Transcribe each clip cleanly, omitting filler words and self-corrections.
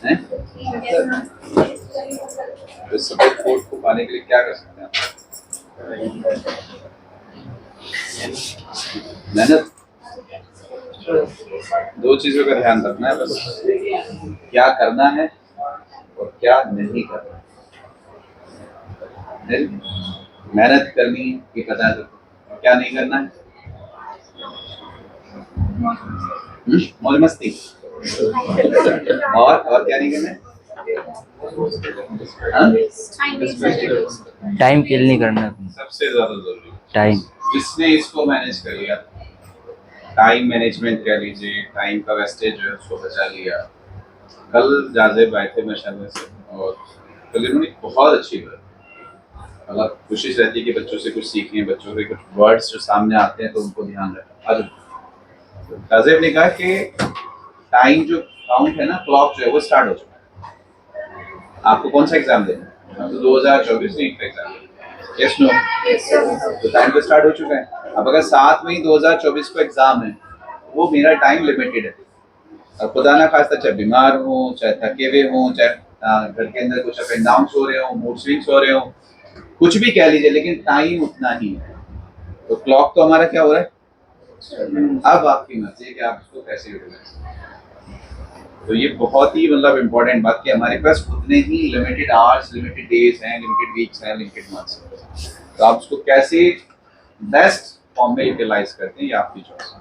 हैं? तो support course को पाने के लिए क्या कर सकते हैं आप? मेहनत। दो चीजों का ध्यान रखना है बस, क्या करना है और क्या नहीं करना है। मेहनत करनी ये पता है, क्या नहीं करना है? मौज मस्ती। और क्या नहीं करना है? टाइम किल नहीं करना है। सबसे ज्यादा जरूरी टाइम। जिसने इसको मैनेज कर लिया, टाइम मैनेजमेंट कह लीजिए, टाइम का वेस्टेज जो है उसको बचा लिया। कल जाजेब आए थे माशाल्लाह से, और कल इन्होंने बहुत अच्छी बात, मतलब कोशिश रहती है कि बच्चों से कुछ सीखें, बच्चों के कुछ वर्ड्स जो सामने आते हैं तो उनको ध्यान रखें। आज जाजेब ने कहा कि टाइम जो काउंट है ना, क्लॉक जो है वो स्टार्ट हो चुका है। आपको कौन सा एग्जाम देना है? तो 2024 नीट का एग्जाम है, यस नो? तो टाइम तो स्टार्ट हो चुका है। अब अगर 7 मई 2024 को एग्जाम है, वो मेरा टाइम लिमिटेड है। और खुदा ना खास्ता चाहे बीमार हो, चाहे थके हुए हो, चाहे घर के अंदर कुछ अप एंड डाउन हो रहे हो, मूड स्विंग्स हो रहे हो, कुछ भी कह लीजिए, लेकिन टाइम उतना ही है। तो क्लॉक तो हमारा क्या हो रहा है? अब आपकी मर्जी है कि आप इसको कैसे यूटिलाइज करें। तो ये बहुत ही मतलब इम्पोर्टेंट बात कि हमारे पास उतने ही लिमिटेड आवर्स, लिमिटेड डेज हैं, लिमिटेड वीक्स हैं, लिमिटेड मंथ्स हैं। तो आप उसको कैसे बेस्ट फॉर्म में यूटिलाइज करते हैं, ये आपकी चॉइस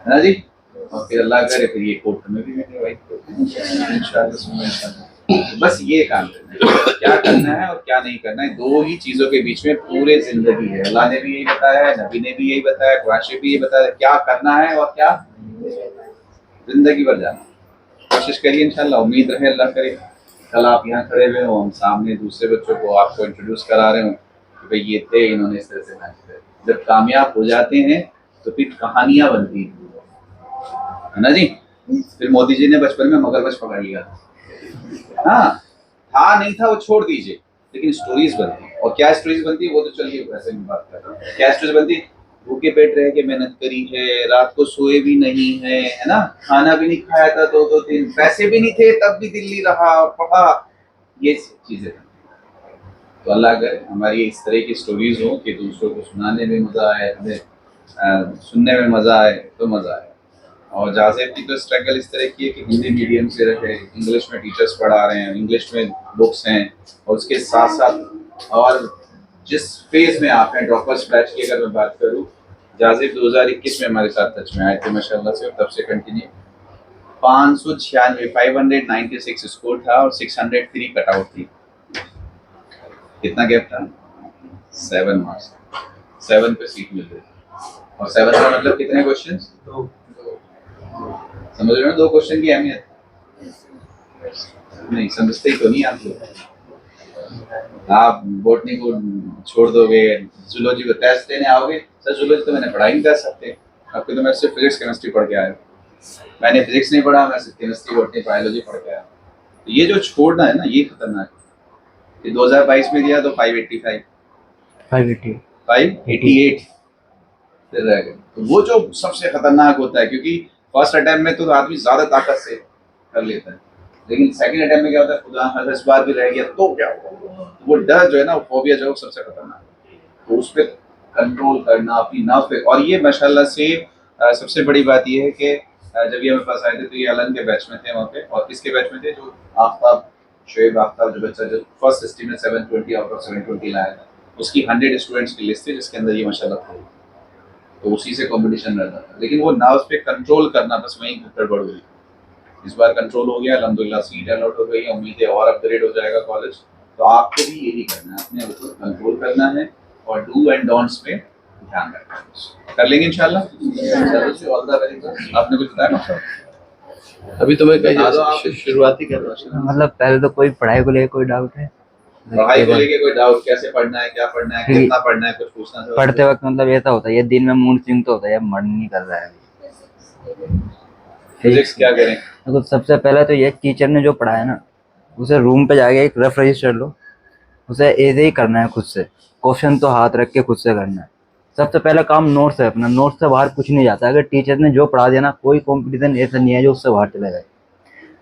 है ना जी। और फिर अल्लाह करे फिर ये कोर्ट हमें भी मिले भाई इंशाल्लाह। बस ये काम करना है, क्या करना है और क्या नहीं करना है, दो ही चीजों के बीच में पूरे जिंदगी है। अल्लाह ने भी यही बताया है, नबी ने भी यही बताया, कुरान शरीफ भी यही बताया, क्या करना है और क्या जिंदगी भर जाना। कोशिश करिए इंशाल्लाह, उम्मीद रहे अल्लाह करे कल आप यहाँ खड़े हुए हो, हम सामने दूसरे बच्चों को आपको इंट्रोड्यूस करा रहे हो कि भाई ये थे, इन्होंने इस तरह से मैच किया। जब कामयाब हो जाते हैं तो फिर कहानियां बनती है ना जी। फिर मोदी जी ने बचपन में मगरमच्छ पकड़ लिया, हाँ था नहीं था वो छोड़ दीजिए, लेकिन स्टोरीज बनती। और क्या स्टोरीज बनती वो तो चलिए वैसे में बात कर रहा हूँ। क्या स्टोरीज बनती? भूखे पेट रह के मेहनत करी है, रात को सोए भी नहीं है ना, खाना भी नहीं खाया था 2-2 दिन, पैसे भी नहीं थे तब भी दिल्ली रहा और पढ़ा, ये चीजें। तो अल्लाह करे हमारी इस तरह की स्टोरीज हो कि दूसरों को सुनाने में मजा आए, हमें सुनने में मजा आए, तो मजा आए। और जाजेब की तो स्ट्रगल इस तरह की है कि हिंदी मीडियम से रहे, इंग्लिश में टीचर्स पढ़ा रहे हैं, इंग्लिश में बुक्स हैं, और उसके साथ साथ और जिस फेज में आप हैं, ड्रॉपर्स बैच की अगर मैं बात करूँ, जाजेब 2021 में हमारे साथ टच में आए थे माशाल्लाह से, और तब से कंटिन्यू 596 596 स्कोर था और 603 कट आउट थी। कितना गैप था? 7 मार्क्स, 7 पे सीट मिल रही, और 7 का मतलब कितने क्वेश्चन? समझ रहे हो 2 क्वेश्चन की अहमियत? नहीं समझते ही तो नहीं आप लोग। आप बॉटनी को छोड़ दोगे, जूलॉजी को टेस्ट देने आओगे, सर जूलॉजी तो मैंने पढ़ा ही नहीं कर सकते, आपके तो मैं सिर्फ फिजिक्स केमिस्ट्री पढ़ के आया, मैंने फिजिक्स नहीं पढ़ा, मैं सिर्फ केमिस्ट्री बॉटनी बायोलॉजी पढ़ के आया। तो ये जो छोड़ना है ना, ये खतरनाक है। 2022 में दिया तो 585 588 फिर रह गए। तो वो जो सबसे खतरनाक होता है, क्योंकि फर्स्ट अटेम्प्ट में तो आदमी ज्यादा ताकत से कर लेता है, लेकिन सेकंड अटेम्प्ट में क्या होता है, खुदा इस बार भी रह गया तो क्या होगा। वो डर जो है ना, वो फोबिया जो है, सबसे खतरनाक है। तो उस पर कंट्रोल करना अपनी नफ्स पे। और ये माशाल्लाह से सबसे बड़ी बात ये है कि जब ये हमारे पास आए थे तो ये अलन के बैच में थे वहाँ पे, और किसके बैच में थे? जो आफ्ताब, शोएब आफ्ताब, जो बच्चा जो फर्स्ट एसटी में 720 आउट ऑफ 720 लाया था, उसकी 100 स्टूडेंट्स की लिस्ट थी जिसके अंदर ये माशाल्लाह था। तो उसी से कंपटीशन रहता था, लेकिन वो नाव पे कंट्रोल करना, बस वहीं गड़बड़ हुई। इस बार कंट्रोल हो गया अल्हम्दुलिल्लाह, सीट अलॉट हो गई, उम्मीद है और अपग्रेड हो जाएगा कॉलेज। तो आपको भी यही करना है, अपने ऊपर कंट्रोल करना है और डू एंड डोंट्स पे ध्यान रखना है। कर लेंगे इंशाल्लाह। All the very best. आपने कुछ बताया ना? अभी तो मैं कहीं शुरुआती कर रहा हूँ। मतलब पहले तो कोई पढ़ाई को लेकर कोई डाउट है? पढ़ाई को लेके कोई डाउट? कैसे पढ़ना है, क्या पढ़ना है, कितना पढ़ना है, कुछ पूछना है? पढ़ते वक्त मतलब ऐसा होता है, ये दिन में मूड स्विंग तो होता है, मन नहीं कर रहा है। फिजिक्स क्या करें? तो सबसे पहले तो ये टीचर ने जो पढ़ाया ना, उसे रूम पे जाके एक रफ रजिस्टर लो, उसे ऐसे ही करना है खुद से, क्वेश्चन तो हाथ रख के खुद से करना है। सबसे पहला काम नोट्स है अपना, नोट्स से बाहर कुछ नहीं जाता। अगर टीचर ने जो पढ़ा दिया ना, कोई कंपटीशन ऐसा नहीं है जो उससे बाहर चला जाए।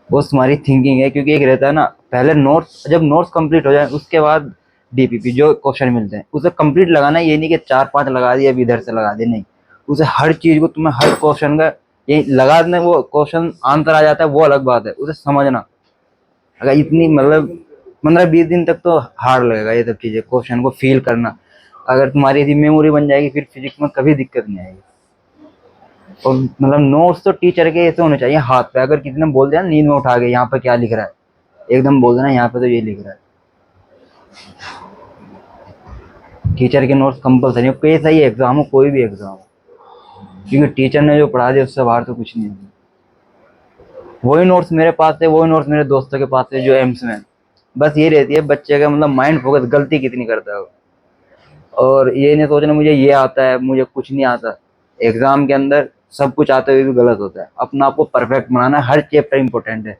वो तुम्हारी थिंकिंग है, क्योंकि एक रहता है ना, पहले नोट्स, जब नोट्स कंप्लीट हो जाए उसके बाद डीपीपी जो क्वेश्चन मिलते हैं उसे कंप्लीट लगाना है। ये नहीं कि 4-5 लगा दिए अभी इधर से लगा दिए, नहीं, उसे हर चीज को तुम्हें हर क्वेश्चन का ये लगा देना, वो क्वेश्चन आंसर आ जाता है वो अलग बात है, उसे समझना। अगर इतनी मतलब 15-20 दिन तक तो हार्ड लगेगा ये सब चीजें, क्वेश्चन को फील करना। अगर तुम्हारी यदि मेमोरी बन जाएगी फिर फिजिक्स में कभी दिक्कत नहीं आएगी। और मतलब नोट्स तो टीचर के ऐसे होने चाहिए हाथ पे, अगर किसी ने बोल दिया ना नींद में उठा के यहाँ पे क्या लिख रहा है, एकदम बोल देना यहाँ पे तो ये लिख रहा है। टीचर के नोट्स कंपलसरी हो, कैसा ही एग्जाम हो, कोई भी एग्जाम हो, क्योंकि टीचर ने जो पढ़ा दिया उससे बाहर तो कुछ नहीं है। वही नोट्स मेरे पास है, वही नोट्स मेरे दोस्तों के पास है जो एम्स में। बस ये रहती है बच्चे का मतलब माइंड फोकस, गलती कितनी करता है वो। और ये नहीं सोचना मुझे ये आता है मुझे कुछ नहीं आता। एग्जाम के अंदर सब कुछ आते हुए भी गलत होता है। अपना आपको परफेक्ट बनाना है, हर चैप्टर इंपॉर्टेंट है।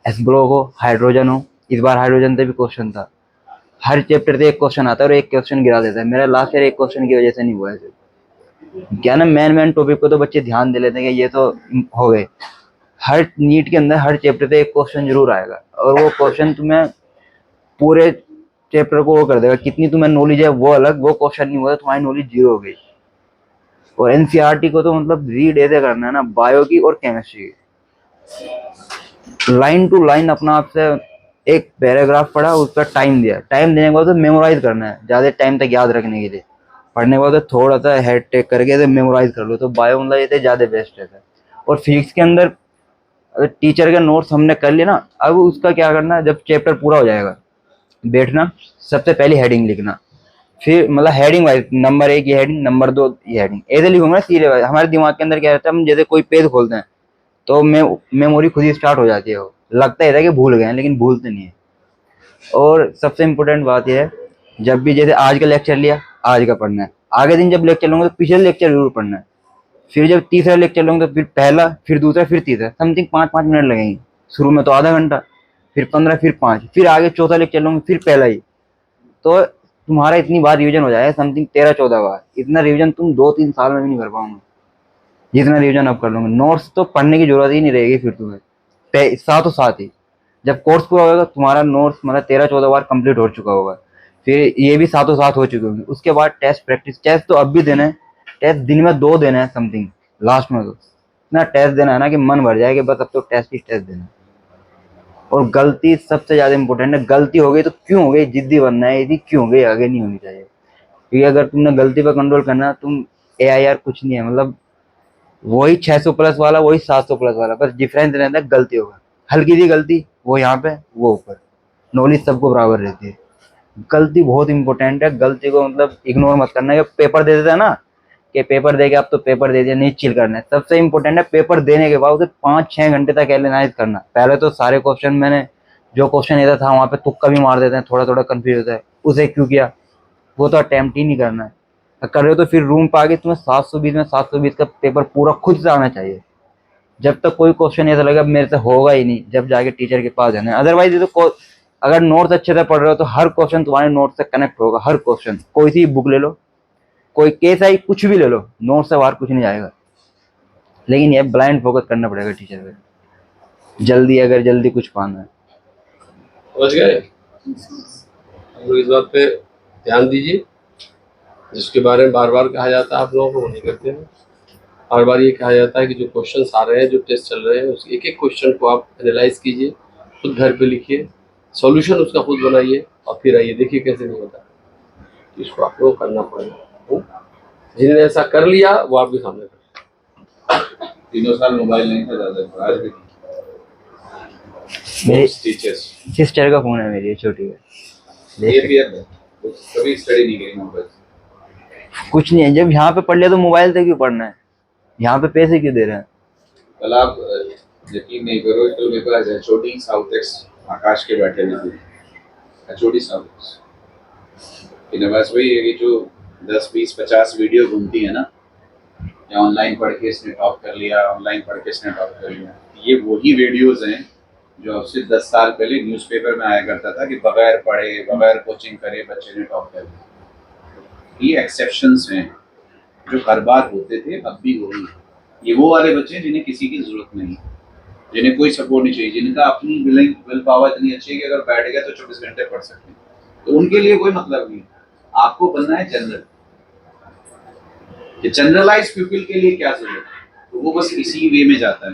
एसब्रो हो, हाइड्रोजन हो, इस बार हाइड्रोजन से भी क्वेश्चन था। हर चैप्टर से एक क्वेश्चन आता है और एक क्वेश्चन गिरा देता है। मेरा लास्ट ईयर एक क्वेश्चन की वजह से नहीं हुआ है। क्या ना, मेन मेन टॉपिक को तो बच्चे ध्यान दे लेते हैं कि ये तो हो गए। हर नीट के अंदर हर चैप्टर से एक क्वेश्चन जरूर आएगा, और वो क्वेश्चन तुम्हें पूरे चैप्टर को वो कर देगा। कितनी तुम्हें नॉलेज है वो अलग, वो क्वेश्चन नहीं हुआ तो तुम्हारी नॉलेज जीरो हो गई। और एनसीईआरटी को तो मतलब रीड ऐसे करना है ना, बायो की और केमिस्ट्री की लाइन टू लाइन अपना आप से। एक पैराग्राफ पढ़ा, उसका टाइम दिया, टाइम देने के बाद तो मेमोराइज करना है ज्यादा टाइम तक याद रखने के लिए। पढ़ने के बाद तो थोड़ा सा हेड टेक करके मेमोराइज कर लो, तो बायो मतलब ये ज्यादा बेस्ट रहता है। और फिजिक्स के अंदर अगर टीचर का नोट्स हमने कर लिया ना, अब उसका क्या करना है, जब चैप्टर पूरा हो जाएगा बैठना, सबसे पहले हेडिंग लिखना। फिर मतलब हेडिंग वाइज, नंबर 1 ये हेडिंग, नंबर 2 ये हेडिंग, ऐसे लिखूंगा सीरियल वाइज। हमारे दिमाग के अंदर क्या रहता है, हम जैसे कोई पेज खोलते हैं तो मेमोरी खुद ही स्टार्ट हो जाती है। वो लगता है कि भूल गए हैं, लेकिन भूलते नहीं है। और सबसे इम्पोर्टेंट बात यह है, जब भी जैसे आज का लेक्चर लिया, आज का पढ़ना है। आगे दिन जब लेक्चर लूंगा तो पिछले लेक्चर जरूर पढ़ना है। फिर जब तीसरा लेक्चर लूंगा तो फिर पहला, फिर दूसरा, फिर तीसरा, समथिंग 5-5 मिनट लगेंगे। शुरू में तो आधा घंटा, फिर 15, फिर 5, फिर आगे चौथा लेक्चर लूंगा, फिर पहला ही। तो तुम्हारा इतनी बार रिवीजन हो जाएगा, समथिंग 13-14 बार। इतना रिवीजन तुम 2-3 साल में भी नहीं कर पाओगे जितना रिवीजन अब कर लूंगे। नोट्स तो पढ़ने की जरूरत ही नहीं रहेगी फिर तुम्हें, साथों साथ ही जब कोर्स पूरा होगा तुम्हारा नोट्स मतलब 13-14 बार कंप्लीट हो चुका होगा। फिर ये भी साथों साथ हो चुके होंगे। उसके बाद टेस्ट प्रैक्टिस, टेस्ट तो अब भी देना है। टेस्ट दिन में 2 देना है समथिंग, लास्ट में तो इतना टेस्ट देना है ना कि मन भर जाए कि बस अब तो टेस्ट ही टेस्ट देना है। और गलती सबसे ज्यादा इंपॉर्टेंट है। गलती हो गई तो क्यों हो गई, जिद्दी बनना है, यदि क्यों हो गई आगे नहीं होनी चाहिए। क्योंकि अगर तुमने गलती पर कंट्रोल करना, तुम AIR कुछ नहीं है, मतलब वही 600 प्लस वाला, वही 700 प्लस वाला, बस डिफरेंस रहता है गलती होगा। हल्की सी गलती वो यहाँ पे, वो ऊपर। नॉलेज सबको बराबर रहती है। गलती बहुत इंपॉर्टेंट है। गलती को मतलब इग्नोर मत करना। कि पेपर दे देता है ना, कि पेपर दे के आप तो पेपर दे दिया, नहीं चिल करना है। सबसे इंपॉर्टेंट है पेपर देने के बाद उसे 5-6 घंटे तक एनालाइज करना। पहले तो सारे क्वेश्चन मैंने जो क्वेश्चन येता था वहां पे तुक्का भी मार देते हैं, थोड़ा थोड़ा कंफ्यूज होता है, उसे क्यों किया, वो तो अटेम्प्ट ही नहीं करना है। कर रहे हो तो फिर रूम पे आके तुम्हें 720 में 720 का पेपर पूरा खुद से आना चाहिए। जब तक कोई क्वेश्चन ऐसा लगा मेरे से होगा ही नहीं, जब जाके टीचर के पास जाना है। अदरवाइज ये तो अगर नोट्स अच्छे से पढ़ रहे हो तो हर क्वेश्चन तुम्हारे नोट से कनेक्ट होगा। हर क्वेश्चन, कोई सी बुक ले लो, कोई केस आई, कुछ भी ले लो, नोट से बाहर कुछ नहीं जाएगा। लेकिन ये ब्लाइंड फोकस करना पड़ेगा टीचर पे, जल्दी, अगर जल्दी कुछ पाना है। समझ गए? हम लोग इस बात पे ध्यान दीजिए, जिसके बारे में बार बार कहा जाता है आप लोगों को, वो नहीं करते हैं। बार बार ये कहा जाता है कि जो क्वेश्चंस आ रहे हैं, जो टेस्ट चल रहे हैं, उस एक एक क्वेश्चन को आप एनालाइज कीजिए, खुद घर पे लिखिए, सॉल्यूशन उसका खुद बनाइए, और फिर आइए देखिए कैसे नहीं होता। इसको आप लोगों को करना पड़ेगा। जिन्होंने ऐसा कर लिया वो आपके सामने कर। 3 साल मोबाइल नहीं था ज्यादा, आज भी मेरी टीचर्स सिस्टर का फोन है, मेरी छोटी का। ये भी है, कभी स्टडी नहीं करी मोबाइल। कुछ नहीं है, जब यहाँ पे पढ़ लिया तो मोबाइल से क्यों पढ़ना है, यहाँ पे पैसे क्यों दे रहे हैं। कल आप यकीन नहीं करो तो मेरे पास HOD साउथ एक्स आकाश के बैठे हुए थे। HOD साउथ एक्स इनके पास वही है कि जो 10-20-50 वीडियो घूमती है ना, या ऑनलाइन पढ़ के इसने टॉप कर लिया, ऑनलाइन पढ़ के इसने टॉप कर लिया। ये वही वीडियोस हैं जो अब से 10 साल पहले न्यूज़पेपर में आया करता था कि बगैर पढ़े बगैर कोचिंग करे बच्चे ने टॉप कर लिया। ये एक्सेप्शंस हैं जो हर बार होते थे, अब भी वही। ये वो वाले बच्चे जिन्हें किसी की जरूरत नहीं, जिन्हें कोई सपोर्ट नहीं चाहिए, जिनका अपनी विल पावर इतनी अच्छी है कि अगर बैठ गया तो 24 घंटे पढ़ सकते हैं, तो उनके लिए कोई मतलब नहीं है। आपको बनना है जनरल, कि जनरलाइज पीपल के लिए क्या जरूरत है, तो वो बस इसी वे में जाता है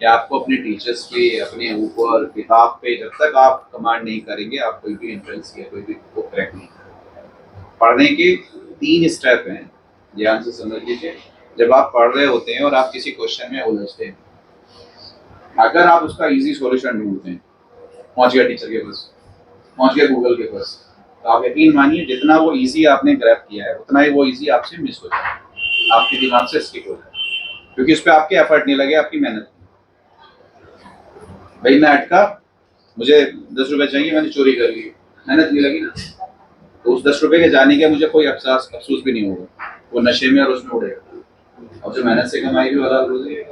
कि आपको अपने टीचर्स पे, अपने ऊपर किताब पे जब तक आप कमांड नहीं करेंगे, आप कोई भी एंट्रेंस या कोई भी बुक क्रैक नहीं करेंगे। पढ़ने के 3 स्टेप हैं, ध्यान से समझ लीजिए। जब आप पढ़ रहे होते हैं और आप किसी क्वेश्चन में उलझते हैं, अगर आप उसका इजी सॉल्यूशन ढूंढते हैं, पहुंच गया टीचर के पास, पहुंच गया गूगल के पास, तो आप यकीन मानिए जितना वो इजी आपने ग्रैब किया है उतना ही वो इजी आपसे मिस हो जाए, आपके दिमाग से स्किप हो जाए, क्योंकि उस पर आपके एफर्ट नहीं लगे, आपकी मेहनत। भाई मैं अटका, मुझे 10 रुपए चाहिए, मैंने चोरी कर ली, मेहनत नहीं लगी ना, तो उस 10 रुपए के जाने का मुझे कोई अफसोस भी नहीं होगा, वो नशे में और उसमें उड़ेगा। और जो मेहनत से कमाई हुई हलाल रोजी है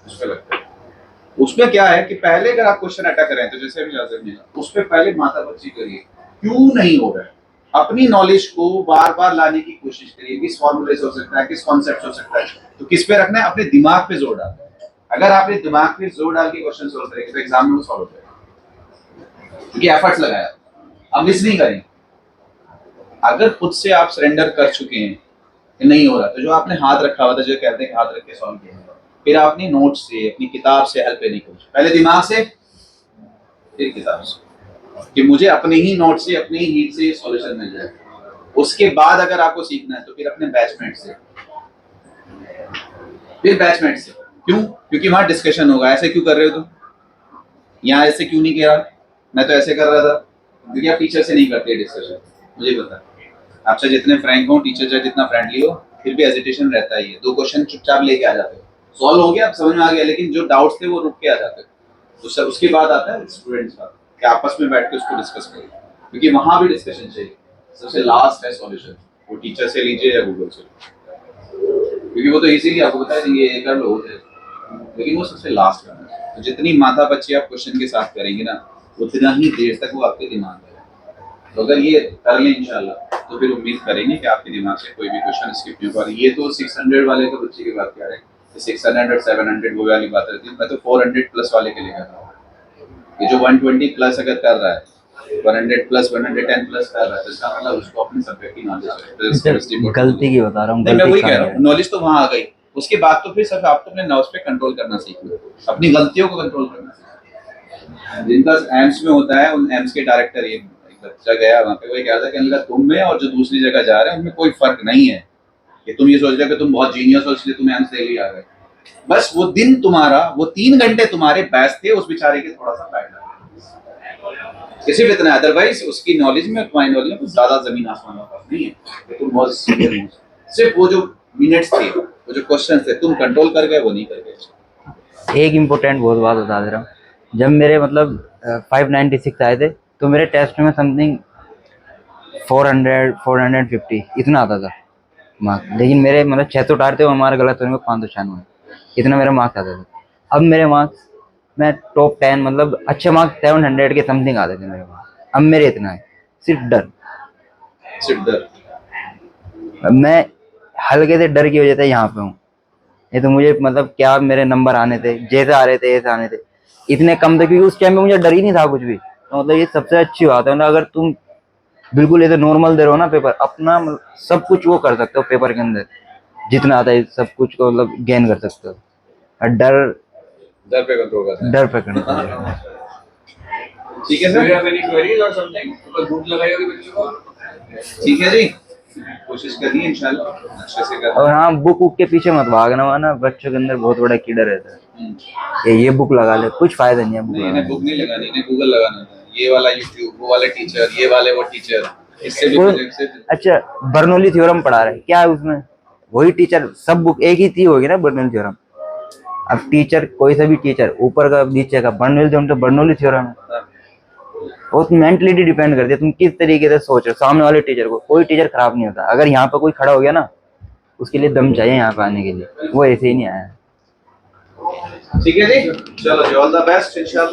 उस पर लगता है। उसमें क्या है कि पहले अगर आप क्वेश्चन अटक रहे हैं तो जैसे अभी इजाजत ने कहा, उस पर पहले माथा पच्ची करिए, क्यों नहीं हो रहा है, अपनी नॉलेज को बार बार लाने की कोशिश करिए, किस फॉर्मूले से हो सकता है, किस कॉन्सेप्ट हो सकता है, तो किस पे रखना है, अपने दिमाग पे जोर डालना है। अगर आपने दिमाग पे जोर डाल के क्वेश्चन सोल्व करेंगे तो एग्जाम में वो सॉल्व हो जाएगा, क्योंकि एफर्ट्स लगाया, अब मिस नहीं करेंगे। अगर खुद से आप सरेंडर कर चुके हैं कि नहीं हो रहा, तो जो आपने हाथ रखा हुआ था, जो कहते हैं हाथ रख के सॉल्व किया, फिर आप अपनी नोट से, अपनी किताब से हेल्प लेने की कोशिश, पहले दिमाग से फिर किताब से, कि मुझे अपने ही नोट से, अपने ही हीट से सॉल्यूशन मिल जाए। उसके बाद अगर आपको सीखना है तो फिर अपने बैचमेट से, फिर बैचमेट से। क्यों? क्योंकि वहां डिस्कशन होगा, ऐसे क्यों कर रहे हो तुम, यहाँ ऐसे क्यों नहीं किया, मैं तो ऐसे कर रहा था, क्योंकि आप टीचर से नहीं करते डिस्कशन। मुझे पता, आपसे जितने फ्रैंक हो, टीचर चाहे जितना फ्रेंडली हो, फिर भी हेजिटेशन रहता ही है। 2 क्वेश्चन चुपचाप लेके आ जाते हो, सॉल्व हो गया, अब समझ में आ गया, लेकिन जो डाउट्स थे वो रुक के आ जाते, तो सब उसके बाद आता है स्टूडेंट्स का, कि आपस में बैठ के उसको डिस्कस करें, क्योंकि वहां भी डिस्कशन चाहिए। सबसे लास्ट है सॉल्यूशन, वो टीचर से लीजिए या गूगल से, क्योंकि वो तो इजीली आपको बता देंगे ये कर लो, लेकिन वो सबसे लास्ट करना है। तो जितनी माथा पच्ची आप क्वेश्चन के साथ करेंगे ना, उतना ही देर तक वो आपके दिमाग में रहेगा। तो अगर ये कर लें इंशाल्लाह, तो फिर उम्मीद करेंगे कि आपके दिमाग से कोई भी क्वेश्चन स्किप नहीं होगा। ये तो 600 वाले का बच्चे की बात कर रहे हैं, 600 700 वो वाली बात रहती है, मैं तो 400 प्लस वाले के लिए कर रहा हूँ। ये जो 120 प्लस अगर कर रहा है, 100 प्लस 110 प्लस कर रहा है, तो इसका मतलब उसको अपने सब्जेक्ट की नॉलेज है। गलती की बता रहा हूँ, नहीं, मैं वही कह रहा हूँ, नॉलेज तो वहां आ गई, उसके बाद तो फिर सब आपको अपने नर्व्स पे कंट्रोल करना सीखना, अपनी गलतियों को कंट्रोल करना सीखना। जिनका एम्स में होता है, उन एम्स के डायरेक्टर, ये एक बच्चा गया वहाँ पे, वही कह रहा था कि तुम में और जो दूसरी जगह जा रहे हैं उनमें कोई फर्क नहीं है, कि तुम ये सोच रहे हो कि तुम बहुत जीनियस हो इसलिए तुम एम्स दिल्ली आ गए, बस वो दिन तुम्हारा, वो 3 घंटे तुम्हारे बैच थे, उस बेचारे के थोड़ा सा बैठ सिर्फ इतना, अदरवाइज उसकी नॉलेज में, तुम्हारी नॉलेज में कुछ ज्यादा जमीन आसमान का फर्क नहीं है। तुम बहुत सीनियर हो, सिर्फ वो जो मिनट्स थे, वो जो क्वेश्चन थे, तुम कंट्रोल कर गए, वो नहीं कर गए। एक इम्पोर्टेंट बहुत बात बता दे रहा हूँ, जब मेरे मतलब 596 आए थे, तो मेरे टेस्ट में समथिंग 400 450 इतना आता था मार्क्स, लेकिन मेरे मतलब 600 उतारे थे, हमारे गलत होने में 596, इतना मेरा मार्क्स आता था। अब मेरे मार्क्स, मैं टॉप 10 मतलब अच्छे मार्क्स 700 के समथिंग आते थे मेरे मार्क्स, अब मेरे इतना है, सिर्फ डर, सिर्फ डर। मैं हल्के से डर की वजह से यहाँ पे हूँ। ये तो मुझे मतलब क्या मेरे नंबर आने थे, जैसे आ रहे थे ऐसे आने थे, इतने कम थे, क्योंकि उस टाइम में मुझे डर ही नहीं था कुछ भी। तो मतलब ये सबसे अच्छी बात है, मतलब अगर तुम बिल्कुल ऐसे नॉर्मल दे रहे हो ना पेपर, अपना सब कुछ वो कर सकते हो पेपर के अंदर, जितना आता है सब कुछ को मतलब गेन कर सकते हो, और डर पे कंट्रोल करना है। डर पे करना। ठीक है सर, भूख लगाई होगी बच्चों को। ठीक है जी, कोशिश करिए इंशाल्लाह अच्छे से करना। और हाँ, बुक के पीछे मत भागना, वरना बच्चों के अंदर बहुत बड़ा कीड़ा रहता है, ये बुक लगा ले, कुछ फायदा नहीं है बुक नहीं, इन्हें बुक नहीं लगानी, इन्हें गूगल लगाना है, ये वाला यूट्यूब, वो वाले टीचर, ये वाले वो टीचर, इससे भी अच्छा, बर्नौली थ्योरम पढ़ा रहे, क्या है उसमें, वही टीचर, सब बुक एक ही थी होगी ना बर्नौली थ्योरम। अब टीचर, कोई सा भी टीचर, ऊपर का नीचे का, बर्नौली थ्योरम तो बर्नौली थ्योरम है। वो मेंटलिटी डिपेंड करती है, तुम किस तरीके से सोच रहे हो सामने वाले टीचर को। कोई टीचर खराब नहीं होता, अगर यहाँ पे कोई खड़ा हो गया ना, उसके लिए दम चाहिए यहाँ पे आने के लिए, वो ऐसे ही नहीं आया। ठीक है जी, चलो जी, ऑल द बेस्ट इंशाल्लाह।